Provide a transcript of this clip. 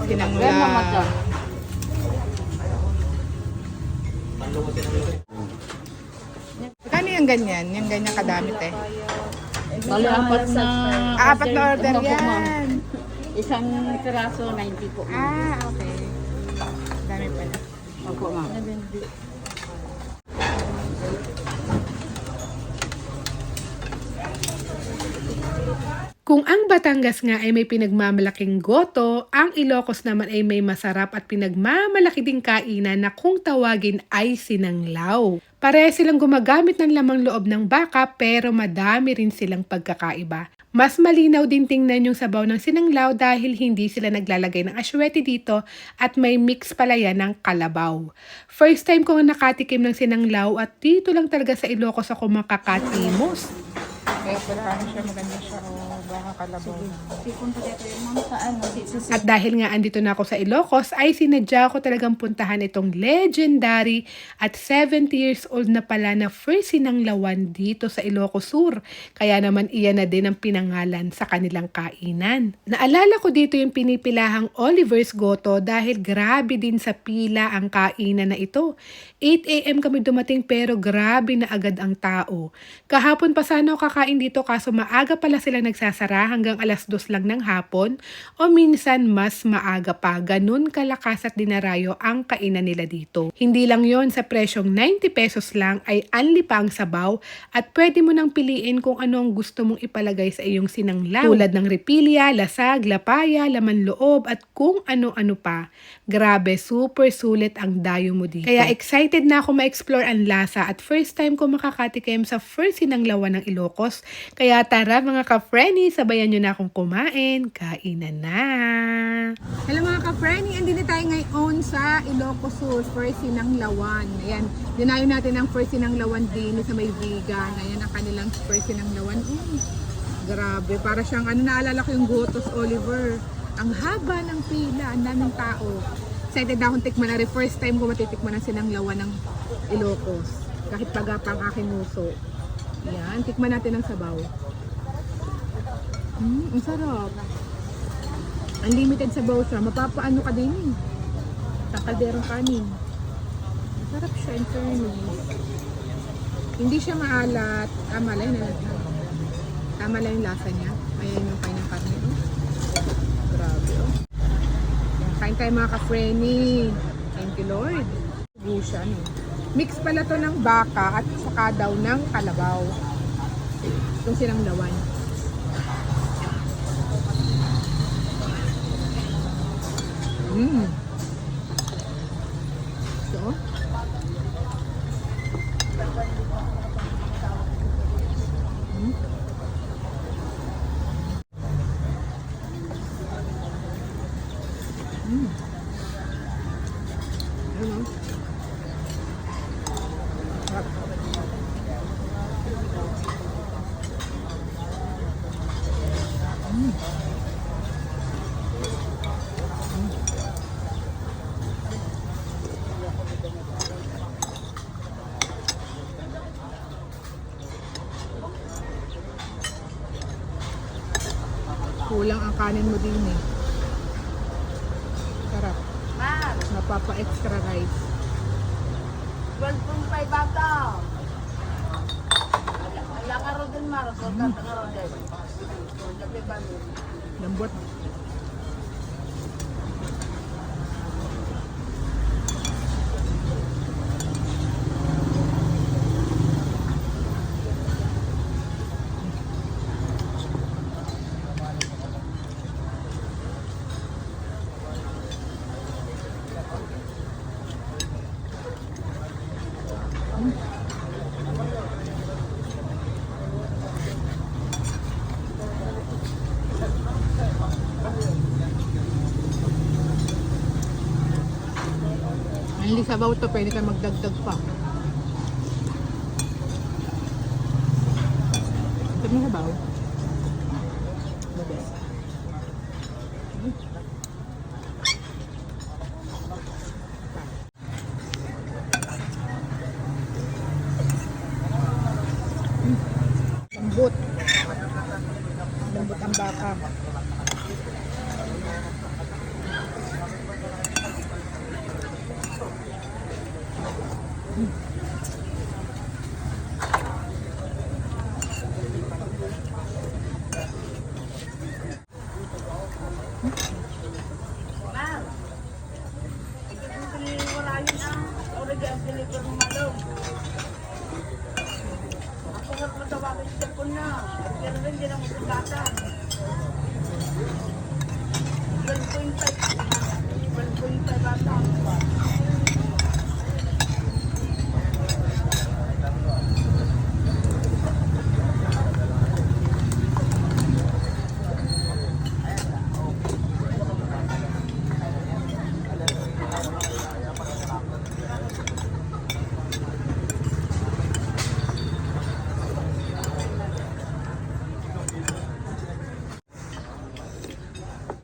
Sinangla. Kano yung ganyan? Yung ganyan kadamit eh. Bali, apat na Apat na order yan. Isang piraso, 90 po. Okay. Dami pala. Opo, ma'am. Kung ang Batangas nga ay may pinagmamalaking goto, ang Ilocos naman ay may masarap at pinagmamalaki ding kainan na kung tawagin ay sinanglaw. Pare silang gumagamit ng lamang loob ng baka pero madami rin silang pagkakaiba. Mas malinaw din tingnan yung sabaw ng sinanglaw dahil hindi sila naglalagay ng aswete dito at may mix pala yan ng kalabaw. First time ko nga nakatikim ng sinanglaw at dito lang talaga sa Ilocos ako makakatimos. Kaya pala ano siya, maganda siya. Baka kalabaw. At dahil nga andito na ako sa Ilocos, ay sinadya ko talagang puntahan itong legendary at 70 years old na pala na first sinanglawan dito sa Ilocos Sur. Kaya naman iyan na din ang pinangalan sa kanilang kainan. Naalala ko dito yung pinipilahang Oliver's Goto dahil grabe din sa pila ang kainan na ito. 8 AM kami dumating pero grabe na agad ang tao. Kahapon pa sana ako kakain dito kaso maaga pala sila nagsasara hanggang alas 2 lang ng hapon o minsan mas maaga pa. Ganun kalakas at dinarayo ang kainan nila dito. Hindi lang yon, sa presyong 90 pesos lang ay anli pa ang sabaw at pwede mo nang piliin kung ano ang gusto mong ipalagay sa iyong sinanglaw. Tulad ng repilya, lasag, lapaya, laman loob at kung ano-ano pa. Grabe, super sulit ang dayo mo dito. Kaya excited na ako ma-explore ang lasa at first time ko makakatikim sa first sinanglawan ng Ilocos. Kaya tara mga ka-frenny, sabayan nyo na akong kumain. Kainan na! Hello mga ka-frenny, andito tayo ngayon sa Ilocos Sur, first sinanglawan. Ayan, dinayo natin ang first sinanglawan din sa may vegan. Ayan ang kanilang first sinanglawan. Grabe, para siyang naalala ko yung Gotos Oliver. Ang haba ng pila, ang daming tao. Excited na akong tikman na rin. First time ko matitikman ang sinanglawan ng Ilocos. Kahit pagapa ang aking nguso. Yan, tikman natin ang sabaw. Ang sarap. Unlimited sabaw siya. Mapapaano ka din eh. Sa kalderong kanin. Masarap siya in fairness. Hindi siya maalat. Tama lang yun. Tama lang yung lasa niya. Ayan yung kanyang karne. Grabe oh. Kain tayo mga ka-frenny. Thank you Lord. Siya, no? Mix pala to ng baka at saka daw ng kalabaw. Itong sinanglawan. So, kulang ang kanin mo din eh. Sarap. Mapapa-extra rice. 12.5 bata. Wala ka rin din, Maro. Lambot. Hindi sabaw to, pwede ka magdagdag pa. Ito mo sabaw. The best. Lambot. Lambot ang baka. Hmm?